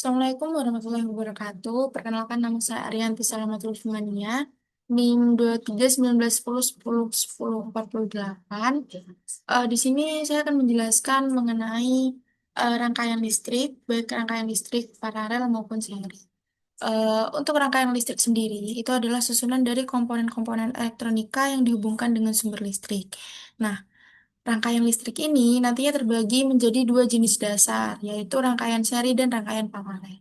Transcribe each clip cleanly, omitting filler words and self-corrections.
Assalamualaikum warahmatullahi wabarakatuh. Perkenalkan nama saya Arianti Salamatul Fimania, NIM 2319101048. Di sini saya akan menjelaskan mengenai rangkaian listrik, baik rangkaian listrik paralel maupun seri. Untuk rangkaian listrik sendiri, itu adalah susunan dari komponen-komponen elektronika yang dihubungkan dengan sumber listrik. Nah, rangkaian listrik ini nantinya terbagi menjadi dua jenis dasar, yaitu rangkaian seri dan rangkaian paralel.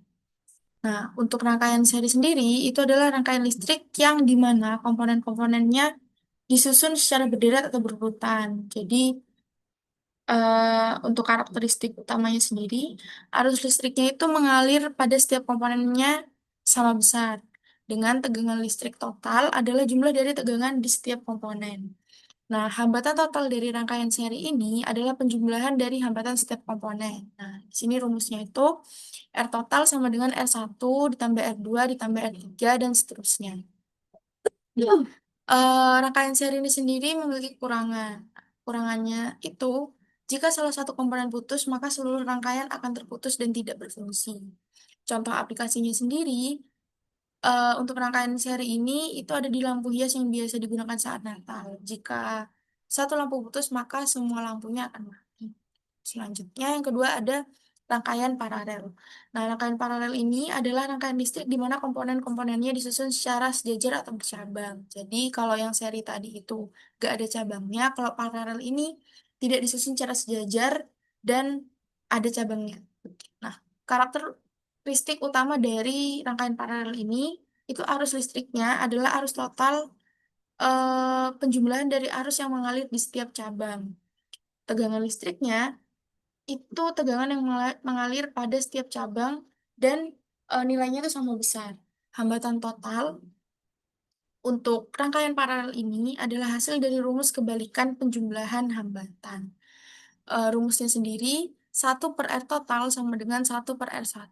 Nah, untuk rangkaian seri sendiri, itu adalah rangkaian listrik yang di mana komponen-komponennya disusun secara berderet atau berurutan. Jadi, untuk karakteristik utamanya sendiri, arus listriknya itu mengalir pada setiap komponennya sama besar. Dengan tegangan listrik total adalah jumlah dari tegangan di setiap komponen. Nah, hambatan total dari rangkaian seri ini adalah penjumlahan dari hambatan setiap komponen. Nah, di sini rumusnya itu R total sama dengan R1 ditambah R2 ditambah R3 dan seterusnya. Rangkaian seri ini sendiri memiliki kekurangan. Kurangannya itu, jika salah satu komponen putus, maka seluruh rangkaian akan terputus dan tidak berfungsi. Contoh aplikasinya sendiri, untuk rangkaian seri ini itu ada di lampu hias yang biasa digunakan saat Natal. Jika satu lampu putus, maka semua lampunya akan mati. Selanjutnya, yang kedua ada rangkaian paralel. Nah, rangkaian paralel ini adalah rangkaian listrik di mana komponen-komponennya disusun secara sejajar atau bercabang. Jadi, kalau yang seri tadi itu gak ada cabangnya, kalau paralel ini tidak disusun secara sejajar dan ada cabangnya. Nah, karakteristik utama dari rangkaian paralel ini itu arus listriknya adalah arus total penjumlahan dari arus yang mengalir di setiap cabang. Tegangan listriknya itu tegangan yang mengalir pada setiap cabang dan nilainya itu sama besar. Hambatan total untuk rangkaian paralel ini adalah hasil dari rumus kebalikan penjumlahan hambatan. Rumusnya sendiri, 1/R total sama dengan 1/R1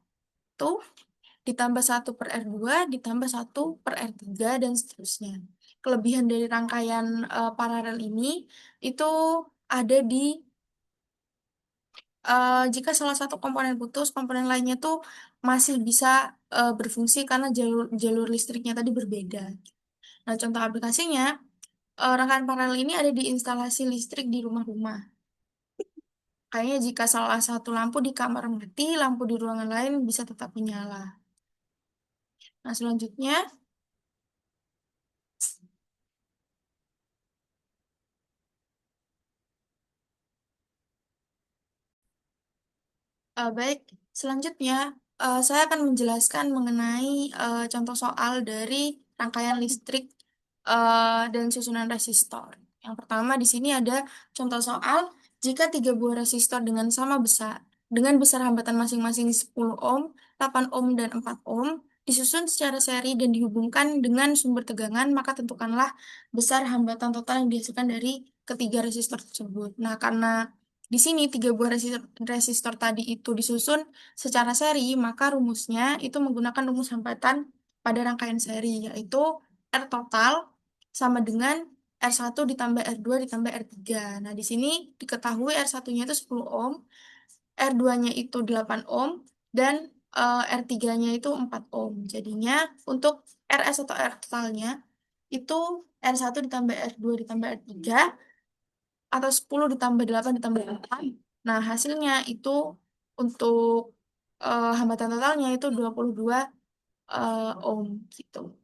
ditambah 1/R2 ditambah 1/R3 dan seterusnya. Kelebihan dari rangkaian paralel ini itu ada di jika salah satu komponen putus, komponen lainnya tuh masih bisa berfungsi karena jalur jalur listriknya tadi berbeda. Nah, contoh aplikasinya, rangkaian paralel ini ada di instalasi listrik di rumah-rumah. Kayaknya jika salah satu lampu di kamar mati, lampu di ruangan lain bisa tetap menyala. Nah, selanjutnya, baik, selanjutnya saya akan menjelaskan mengenai contoh soal dari rangkaian listrik dan susunan resistor. Yang pertama di sini ada contoh soal jika tiga buah resistor dengan besar hambatan masing-masing 10 ohm, 8 ohm, dan 4 ohm disusun secara seri dan dihubungkan dengan sumber tegangan, maka tentukanlah besar hambatan total yang dihasilkan dari ketiga resistor tersebut. Nah, karena di sini tiga buah resistor tadi itu disusun secara seri, maka rumusnya itu menggunakan rumus hambatan pada rangkaian seri, yaitu R total sama dengan R1 ditambah R2 ditambah R3. Nah, di sini diketahui R1-nya itu 10 ohm, R2-nya itu 8 ohm, dan R3-nya itu 4 ohm. Jadinya untuk RS atau R totalnya itu R1 ditambah R2 ditambah R3 atau 10 ditambah 8 ditambah 8. Nah, hasilnya itu untuk hambatan totalnya itu 22 ohm gitu.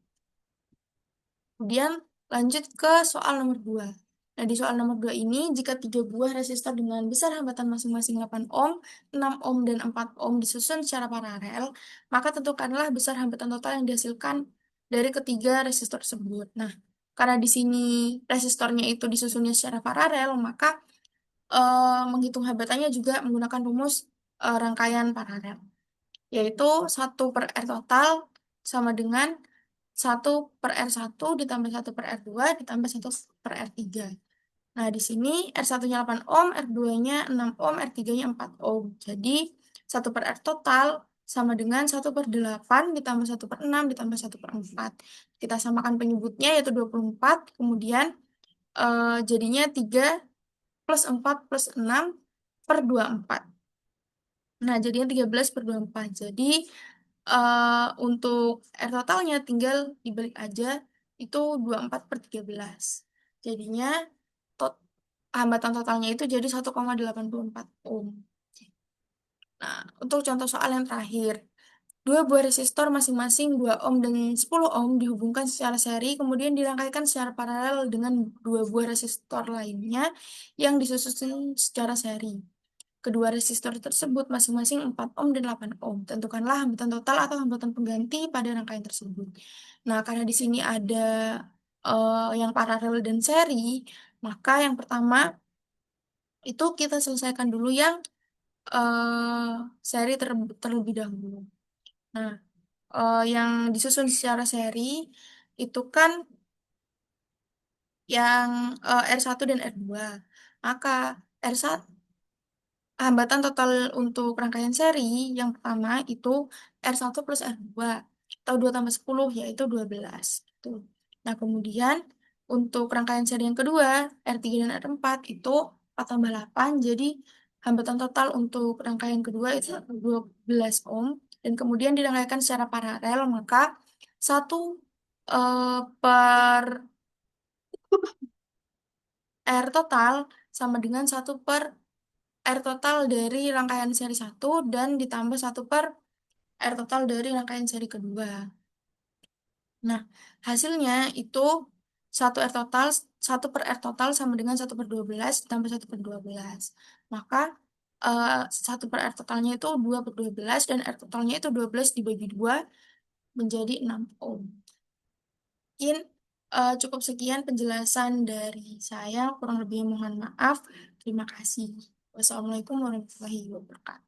Kemudian lanjut ke soal nomor 2. Nah, di soal nomor 2 ini, jika tiga buah resistor dengan besar hambatan masing-masing 8 ohm, 6 ohm, dan 4 ohm disusun secara paralel, maka tentukanlah besar hambatan total yang dihasilkan dari ketiga resistor tersebut. Nah, karena di sini resistornya itu disusunnya secara paralel, maka menghitung hambatannya juga menggunakan rumus rangkaian paralel, yaitu 1/R total sama dengan 1/R1 ditambah 1/R2 ditambah 1/R3. Nah, di sini R1-nya 8 ohm, R2-nya 6 ohm, R3-nya 4 ohm. Jadi, 1/R total sama dengan 1/8 ditambah 1/6 ditambah 1/4. Kita samakan penyebutnya yaitu 24, kemudian jadinya 3 plus 4 plus 6 per 24. Nah, jadinya 13/24. Jadi, untuk R totalnya tinggal dibalik aja, itu 24/13. Jadinya, tot hambatan totalnya itu jadi 1,84 ohm. Nah, untuk contoh soal yang terakhir, dua buah resistor masing-masing 2 ohm dan 10 ohm dihubungkan secara seri, kemudian dirangkaikan secara paralel dengan dua buah resistor lainnya yang disusun secara seri. Kedua resistor tersebut masing-masing 4 ohm dan 8 ohm. Tentukanlah hambatan total atau hambatan pengganti pada rangkaian tersebut. Nah, karena di sini ada yang paralel dan seri, maka yang pertama itu kita selesaikan dulu yang eh, seri terlebih dahulu. Nah, yang disusun secara seri itu kan yang R1 dan R2. Maka R1 hambatan total untuk rangkaian seri yang pertama itu R1 plus R2 atau 2 tambah 10 yaitu 12. Gitu. Nah, kemudian untuk rangkaian seri yang kedua R3 dan R4 itu 4 tambah 8. Jadi hambatan total untuk rangkaian kedua itu 12 ohm dan kemudian dirangkaikan secara paralel maka satu per R total sama dengan satu per R total dari rangkaian seri satu dan ditambah satu per R total dari rangkaian seri kedua. Nah, hasilnya itu satu R total, satu per R total sama dengan satu per 12 ditambah satu per 12. Maka satu per R totalnya itu 2 per 12 dan R totalnya itu 12 dibagi 2 menjadi 6 ohm. Mungkin cukup sekian penjelasan dari saya, kurang lebih mohon maaf. Terima kasih. Wassalamualaikum warahmatullahi wabarakatuh.